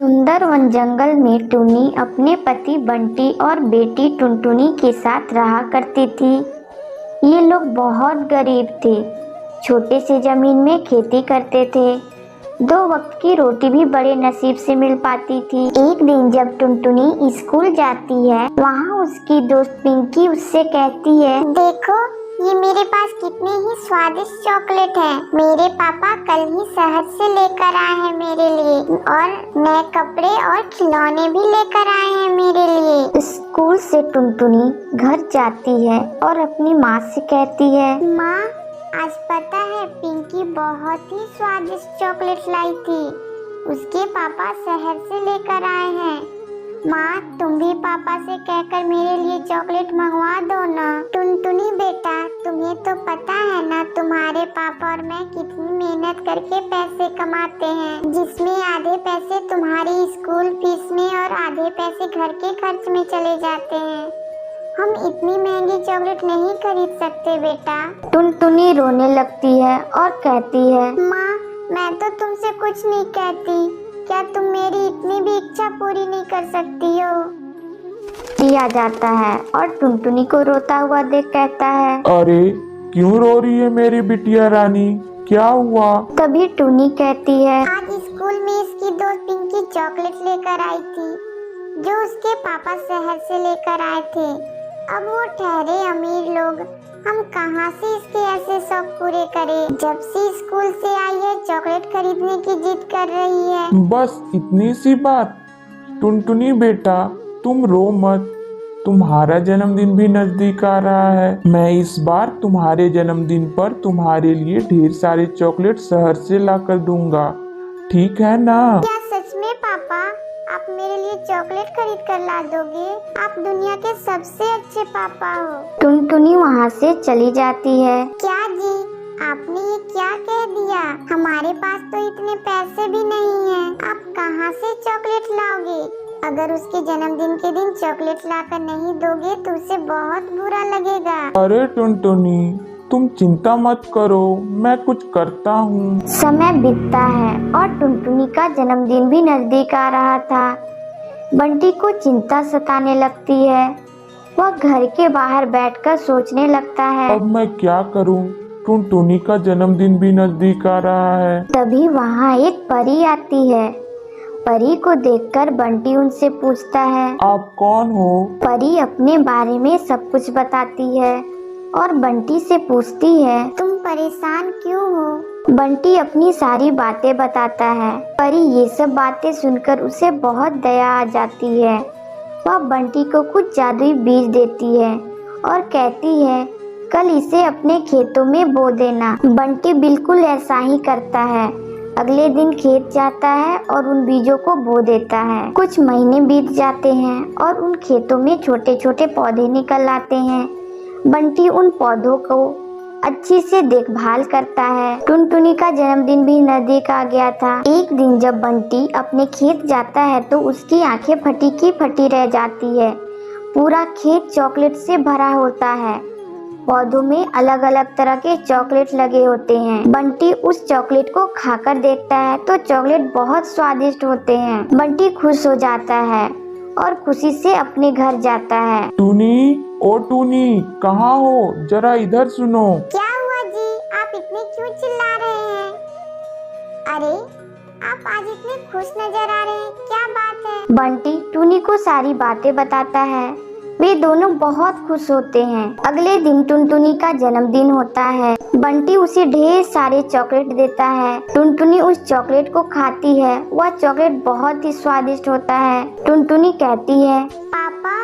सुंदर वन जंगल में टुनी अपने पति बंटी और बेटी टुनटुनी के साथ रहा करती थी। ये लोग बहुत गरीब थे, छोटे से जमीन में खेती करते थे। 2 वक्त की रोटी भी बड़े नसीब से मिल पाती थी। एक दिन जब टुनटुनी स्कूल जाती है, वहाँ उसकी दोस्त पिंकी उससे कहती है, देखो ये मेरे पास कितने ही स्वादिष्ट चॉकलेट हैं। मेरे पापा कल ही शहर से लेकर आए हैं मेरे लिए, और नए कपड़े और खिलौने भी लेकर आए हैं मेरे लिए। स्कूल से टुनटुनी घर जाती है और अपनी माँ से कहती है, माँ आज पता है पिंकी बहुत ही स्वादिष्ट चॉकलेट लाई थी। उसके पापा शहर से लेकर आए हैं। माँ तुम भी पापा से कहकर मेरे लिए चॉकलेट मंगवा दो ना। टुनटुनी बेटा तुम्हें तो पता है ना तुम्हारे पापा और मैं कितनी मेहनत करके पैसे कमाते हैं, जिसमें आधे पैसे तुम्हारी स्कूल फीस में और आधे पैसे घर के खर्च में चले जाते हैं। हम इतनी महंगी चॉकलेट नहीं खरीद सकते बेटा। टुनटुनी रोने लगती है और कहती है, माँ मैं तो तुमसे कुछ नहीं कहती, क्या तुम मेरी इतनी भी इच्छा पूरी नहीं कर सकती हो। दिया जाता है और टुनटुनी को रोता हुआ देख कहता है, अरे क्यों रो रही है मेरी बिटिया रानी, क्या हुआ? तभी टुनी कहती है, आज स्कूल में इसकी दोस्त पिंकी चॉकलेट लेकर आई थी, जो उसके पापा शहर से लेकर आए थे। अब वो ठहरे अमीर लोग, हम कहाँ से इसके ऐसे शौक पूरे करें। जब से स्कूल से आई है चॉकलेट खरीदने की जिद कर रही है। बस इतनी सी बात? टुनटुनी बेटा तुम रो मत, तुम्हारा जन्मदिन भी नजदीक आ रहा है। मैं इस बार तुम्हारे जन्मदिन पर तुम्हारे लिए ढेर सारे चॉकलेट शहर से ला कर दूंगा, ठीक है ना? क्या सच में पापा आप मेरे लिए चॉकलेट खरीद कर ला दोगे? आप दुनिया के सबसे अच्छे पापा हो। टुनटुनी वहाँ से चली जाती है। क्या जी आपने ये क्या कह दिया? हमारे पास तो इतने पैसे भी नहीं हैं। आप कहाँ से चॉकलेट लाओगे? अगर उसके जन्मदिन के दिन चॉकलेट लाकर नहीं दोगे तो उसे बहुत बुरा लगेगा। अरे टुनटुनी तुम चिंता मत करो, मैं कुछ करता हूँ। समय बीतता है और टुनटुनी का जन्मदिन भी नजदीक आ रहा था। बंटी को चिंता सताने लगती है। वह घर के बाहर बैठकर सोचने लगता है, अब मैं क्या करूँ? टुनटुनी का जन्मदिन भी नजदीक आ रहा है। तभी वहाँ एक परी आती है। परी को देखकर बंटी उनसे पूछता है, आप कौन हो? परी अपने बारे में सब कुछ बताती है और बंटी से पूछती है, तुम परेशान क्यों हो? बंटी अपनी सारी बातें बताता है। परी ये सब बातें सुनकर उसे बहुत दया आ जाती है। वह बंटी को कुछ जादुई बीज देती है और कहती है, कल इसे अपने खेतों में बो देना। बंटी बिल्कुल ऐसा ही करता है। अगले दिन खेत जाता है और उन बीजों को बो देता है। कुछ महीने बीत जाते हैं और उन खेतों में छोटे छोटे पौधे निकल आते हैं। बंटी उन पौधों को अच्छी से देखभाल करता है। टुनटुनी का जन्मदिन भी नजदीक आ गया था। एक दिन जब बंटी अपने खेत जाता है तो उसकी आंखें फटी की फटी रह जाती है। पूरा खेत चॉकलेट से भरा होता है। पौधों में अलग अलग तरह के चॉकलेट लगे होते हैं। बंटी उस चॉकलेट को खाकर देखता है तो चॉकलेट बहुत स्वादिष्ट होते हैं। बंटी खुश हो जाता है और खुशी से अपने घर जाता है। टूनी, ओ टूनी, कहाँ हो? जरा इधर सुनो। क्या हुआ जी? आप इतने क्यों चिल्ला रहे हैं? अरे आप आज इतने खुश नजर आ रहे हैं, क्या बात है? बंटी टूनी को सारी बातें बताता है। वे दोनों बहुत खुश होते हैं। अगले दिन टुनटुनी का जन्मदिन होता है। बंटी उसे ढेर सारे चॉकलेट देता है। टुनटुनी उस चॉकलेट को खाती है। वह चॉकलेट बहुत ही स्वादिष्ट होता है। टुनटुनी कहती है, पापा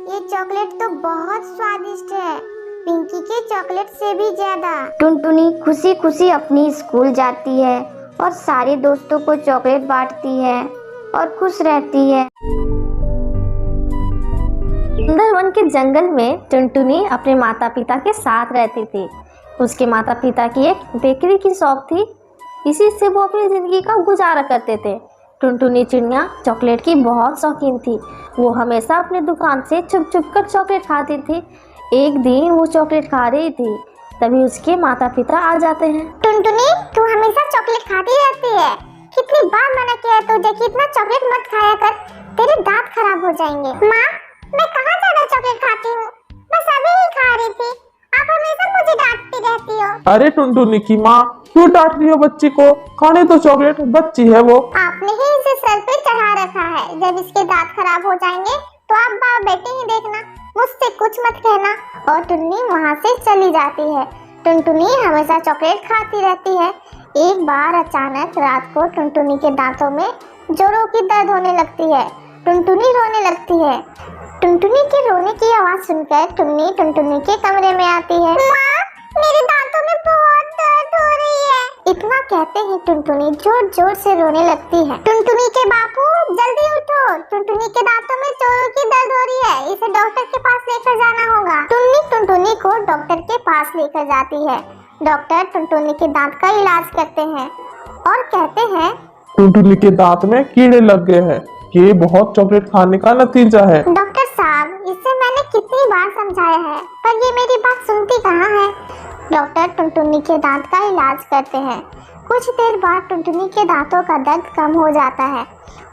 ये चॉकलेट तो बहुत स्वादिष्ट है, पिंकी के चॉकलेट से भी ज्यादा। टुनटुनी खुशी खुशी अपनी स्कूल जाती है और सारे दोस्तों को चॉकलेट बांटती है और खुश रहती है। सुंदरवन के जंगल में टुनटुनी अपने माता पिता के साथ रहती थी। उसके माता पिता की एक बेकरी की शॉप थी। इसी से वो अपनी ज़िंदगी का गुजारा करते थे। टुनटुनी चिड़िया चॉकलेट की बहुत शौकीन थी। वो हमेशा अपने दुकान से छुप छुप कर चॉकलेट खाती थी। एक दिन वो चॉकलेट खा रही थी, तभी उसके माता पिता आ जाते हैं। टुनटुनी तू हमेशा चॉकलेट खाती रहती है, कितनी बार मना किया है तुझे कि इतना चॉकलेट मत खाया कर, तेरे दांत खराब हो जाएंगे। माँ, मैं कहाँ ज्यादा चॉकलेट खाती हूँ, बस अभी ही खा रही थी। आप हमेशा मुझे डांटती रहती हो। अरे टुनटुनी की माँ, क्यों डांट रही हो बच्ची को? खाने तो चॉकलेट, बच्ची है वो। आपने ही इसे सर पे चढ़ा रखा है, जब इसके दांत खराब हो जाएंगे तो आप बाप बेटे ही देखना, मुझसे कुछ मत कहना। और टुन्नी वहाँ से चली जाती है। टुनटुनी हमेशा चॉकलेट खाती रहती है। एक बार अचानक रात को टुनटुनी के दांतों में जोरों की दर्द होने लगती है। टुनटुनी रोने लगती है। टुनटुनी के रोने की आवाज सुनकर टुन्नी टुनटुनी के कमरे में आती है। माँ, मेरे दांतों में बहुत दर्द हो रही है। इतना कहते ही टुनटुनी जोर जोर से रोने लगती है। टुनटुनी के बापू, जल्दी उठो, टुनटुनी के दांतों में जोरों की दर्द हो रही है, इसे डॉक्टर के पास लेकर जाना होगा। टुन्नी टुनटुनी को डॉक्टर के पास लेकर जाती है। डॉक्टर टुनटुनी के दांत का इलाज करते हैं और कहते हैं, टुनटुनी के दांत में कीड़े लग गए हैं, ये बहुत चॉकलेट खाने का नतीजा है। डॉक्टर साहब, इसे मैंने कितनी बार समझाया है, पर ये मेरी बात सुनती कहाँ है। डॉक्टर टुनटुनी के दांत का इलाज करते हैं। कुछ देर बाद टुनटुनी के दांतों का दर्द कम हो जाता है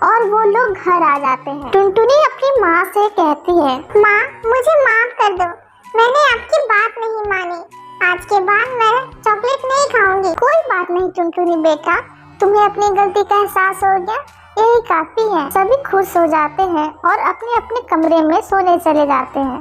और वो लोग घर आ जाते हैं। टुनटुनी अपनी माँ से कहती है, माँ, मुझे माफ कर दो, मैंने आपकी बात नहीं मानी, आज के बाद मैं चॉकलेट नहीं खाऊंगी। कोई बात नहीं टुनटुनी बेटा, तुम्हें अपनी गलती का एहसास हो गया, यही काफी है। सभी खुश हो जाते हैं और अपने अपने कमरे में सोने चले जाते हैं।